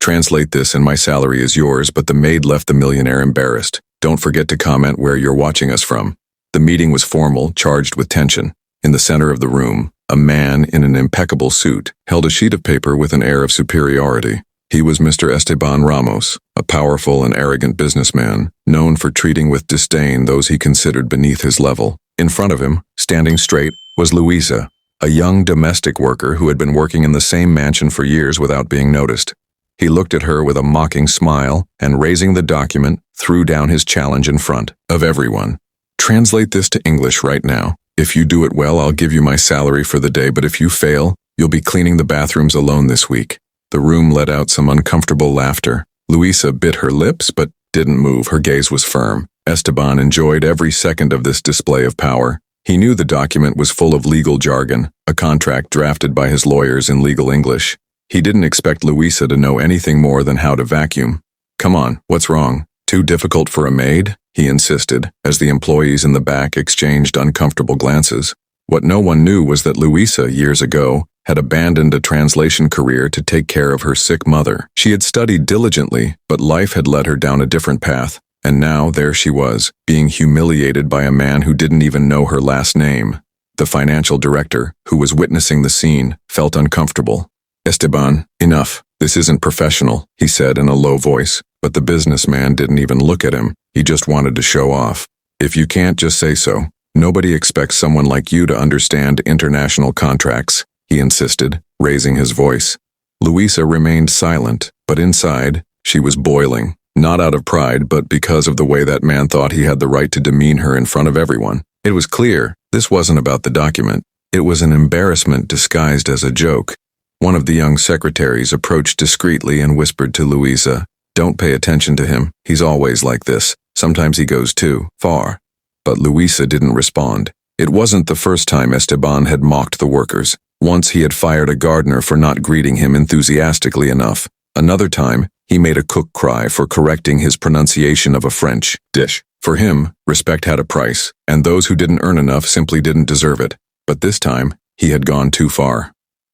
Translate this and my salary is yours, but the maid left the millionaire embarrassed. Don't forget to comment where you're watching us from. The meeting was formal, charged with tension. In the center of the room, a man in an impeccable suit held a sheet of paper with an air of superiority. He was Mr. Esteban Ramos, a powerful and arrogant businessman, known for treating with disdain those he considered beneath his level. In front of him, standing straight, was Luisa, a young domestic worker who had been working in the same mansion for years without being noticed. He looked at her with a mocking smile and, raising the document, threw down his challenge in front of everyone. Translate this to English right now. If you do it well, I'll give you my salary for the day, but if you fail, you'll be cleaning the bathrooms alone this week. The room let out some uncomfortable laughter. Luisa bit her lips but didn't move. Her gaze was firm. Esteban enjoyed every second of this display of power. He knew the document was full of legal jargon, a contract drafted by his lawyers in legal English. He didn't expect Luisa to know anything more than how to vacuum. Come on, what's wrong? Too difficult for a maid? He insisted, as the employees in the back exchanged uncomfortable glances. What no one knew was that Luisa, years ago, had abandoned a translation career to take care of her sick mother. She had studied diligently, but life had led her down a different path, and now there she was, being humiliated by a man who didn't even know her last name. The financial director, who was witnessing the scene, felt uncomfortable. Esteban, enough. This isn't professional, he said in a low voice, but the businessman didn't even look at him. He just wanted to show off. If you can't, just say so. Nobody expects someone like you to understand international contracts, he insisted, raising his voice. Luisa remained silent, but inside, she was boiling, not out of pride, but because of the way that man thought he had the right to demean her in front of everyone. It was clear, this wasn't about the document. It was an embarrassment disguised as a joke. One of the young secretaries approached discreetly and whispered to Luisa, "Don't pay attention to him. He's always like this. Sometimes he goes too far." But Luisa didn't respond. It wasn't the first time Esteban had mocked the workers. Once he had fired a gardener for not greeting him enthusiastically enough. Another time, he made a cook cry for correcting his pronunciation of a French dish. For him, respect had a price, and those who didn't earn enough simply didn't deserve it. But this time, he had gone too far.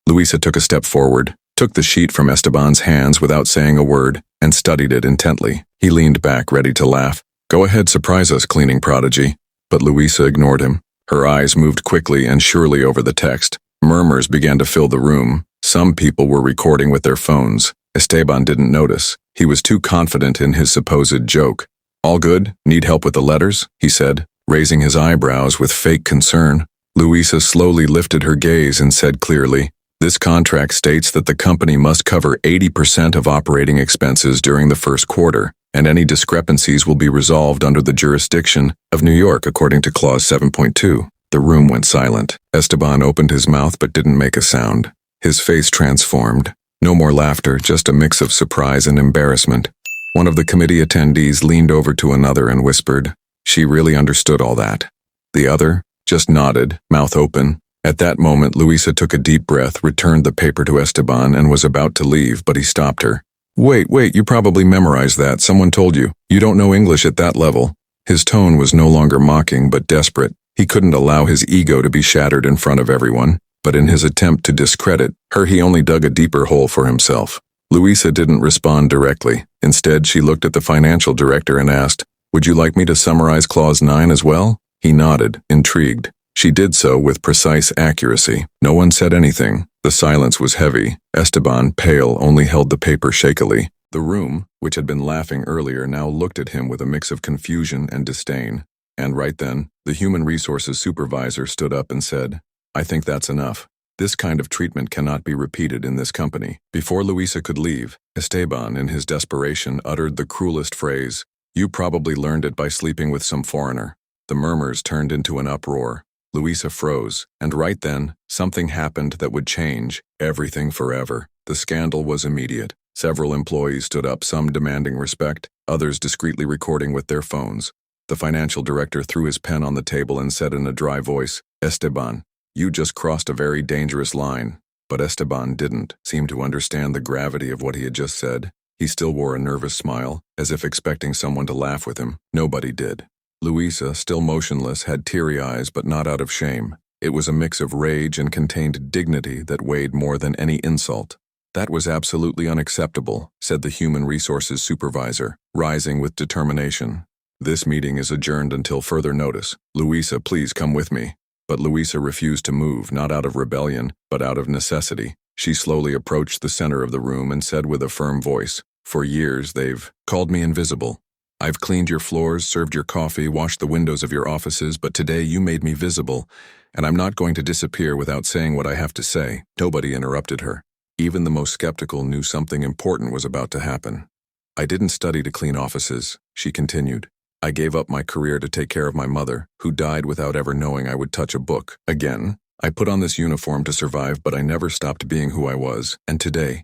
Luisa took a step forward, took the sheet from Esteban's hands without saying a word, and studied it intently. He leaned back, ready to laugh. "Go ahead, surprise us, cleaning prodigy." But Luisa ignored him. Her eyes moved quickly and surely over the text. Murmurs began to fill the room. Some people were recording with their phones. Esteban didn't notice. He was too confident in his supposed joke. "All good? Need help with the letters?" he said, raising his eyebrows with fake concern. Luisa slowly lifted her gaze and said clearly, "This contract states that the company must cover 80% of operating expenses during the first quarter, and any discrepancies will be resolved under the jurisdiction of New York according to Clause 7.2. The room went silent. Esteban opened his mouth but didn't make a sound. His face transformed. No more laughter, just a mix of surprise and embarrassment. One of the committee attendees leaned over to another and whispered, "She really understood all that." The other just nodded, mouth open. At that moment, Luisa took a deep breath, returned the paper to Esteban, and was about to leave, but he stopped her. Wait, you probably memorized that. Someone told you. You don't know English at that level." His tone was no longer mocking, but desperate. He couldn't allow his ego to be shattered in front of everyone, but in his attempt to discredit her, he only dug a deeper hole for himself. Luisa didn't respond directly. Instead, she looked at the financial director and asked, "Would you like me to summarize Clause 9 as well?" He nodded, intrigued. She did so with precise accuracy. No one said anything. The silence was heavy. Esteban, pale, only held the paper shakily. The room, which had been laughing earlier, now looked at him with a mix of confusion and disdain. And right then, the human resources supervisor stood up and said, "I think that's enough. This kind of treatment cannot be repeated in this company." Before Luisa could leave, Esteban, in his desperation, uttered the cruelest phrase, "You probably learned it by sleeping with some foreigner." The murmurs turned into an uproar. Luisa froze, and right then, something happened that would change everything forever. The scandal was immediate. Several employees stood up, some demanding respect, others discreetly recording with their phones. The financial director threw his pen on the table and said in a dry voice, "Esteban, you just crossed a very dangerous line." But Esteban didn't seem to understand the gravity of what he had just said. He still wore a nervous smile, as if expecting someone to laugh with him. Nobody did. Luisa, still motionless, had teary eyes, but not out of shame. It was a mix of rage and contained dignity that weighed more than any insult. That was absolutely unacceptable, said the Human Resources Supervisor, rising with determination. This meeting is adjourned until further notice. Louisa, please come with me. But Louisa refused to move, not out of rebellion, but out of necessity. She slowly approached the center of the room and said with a firm voice, "For years they've called me invisible. I've cleaned your floors, served your coffee, washed the windows of your offices, but today you made me visible, and I'm not going to disappear without saying what I have to say." Nobody interrupted her. Even the most skeptical knew something important was about to happen. "I didn't study to clean offices," she continued. "I gave up my career to take care of my mother, who died without ever knowing I would touch a book again. I put on this uniform to survive, but I never stopped being who I was. And today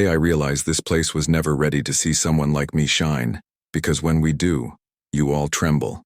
I realize this place was never ready to see someone like me shine. Because when we do, you all tremble."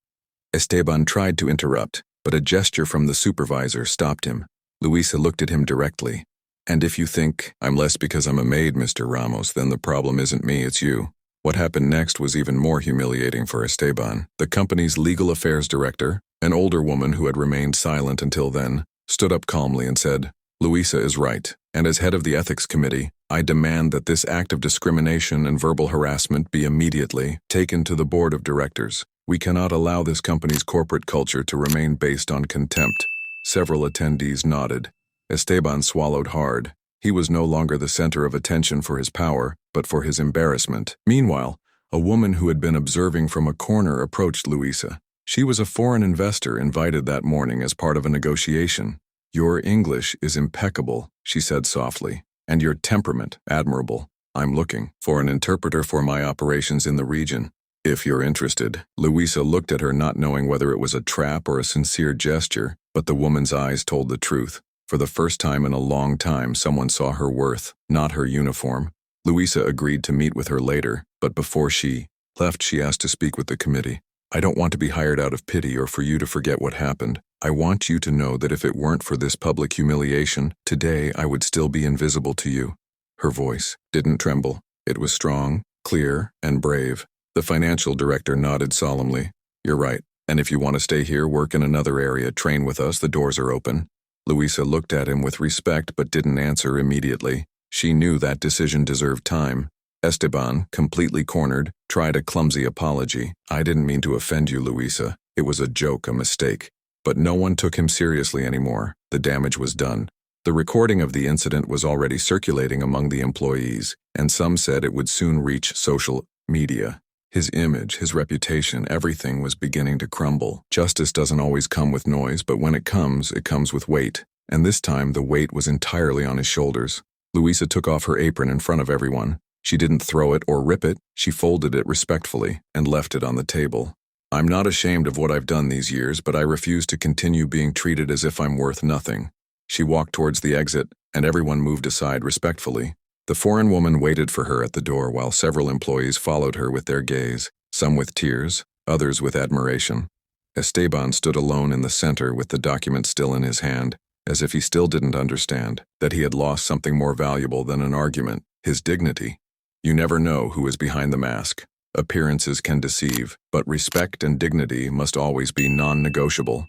Esteban tried to interrupt, but a gesture from the supervisor stopped him. Luisa looked at him directly. "And if you think I'm less because I'm a maid, Mr. Ramos, then the problem isn't me, it's you." What happened next was even more humiliating for Esteban. The company's legal affairs director, an older woman who had remained silent until then, stood up calmly and said, "Luisa is right, and as head of the ethics committee, I demand that this act of discrimination and verbal harassment be immediately taken to the board of directors. We cannot allow this company's corporate culture to remain based on contempt." Several attendees nodded. Esteban swallowed hard. He was no longer the center of attention for his power, but for his embarrassment. Meanwhile, a woman who had been observing from a corner approached Luisa. She was a foreign investor invited that morning as part of a negotiation. "Your English is impeccable," she said softly, "and your temperament admirable. I'm looking for an interpreter for my operations in the region. If you're interested." Luisa looked at her, not knowing whether it was a trap or a sincere gesture, but the woman's eyes told the truth. For the first time in a long time, someone saw her worth, not her uniform. Luisa agreed to meet with her later, but before she left, she asked to speak with the committee. "I don't want to be hired out of pity or for you to forget what happened. I want you to know that if it weren't for this public humiliation, today I would still be invisible to you." Her voice didn't tremble. It was strong, clear, and brave. The financial director nodded solemnly. "You're right, and if you want to stay here, work in another area, train with us, the doors are open." Luisa looked at him with respect but didn't answer immediately. She knew that decision deserved time. Esteban, completely cornered, tried a clumsy apology. "I didn't mean to offend you, Luisa. It was a joke, a mistake." But no one took him seriously anymore. The damage was done. The recording of the incident was already circulating among the employees, and some said it would soon reach social media. His image, his reputation, everything was beginning to crumble. Justice doesn't always come with noise, but when it comes with weight. And this time the weight was entirely on his shoulders. Luisa took off her apron in front of everyone. She didn't throw it or rip it. She folded it respectfully and left it on the table. "I'm not ashamed of what I've done these years, but I refuse to continue being treated as if I'm worth nothing." She walked towards the exit, and everyone moved aside respectfully. The foreign woman waited for her at the door while several employees followed her with their gaze, some with tears, others with admiration. Esteban stood alone in the center with the document still in his hand, as if he still didn't understand that he had lost something more valuable than an argument, his dignity. You never know who is behind the mask. Appearances can deceive, but respect and dignity must always be non-negotiable.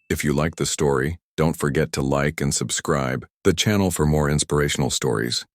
If you like the story, don't forget to like and subscribe the channel for more inspirational stories.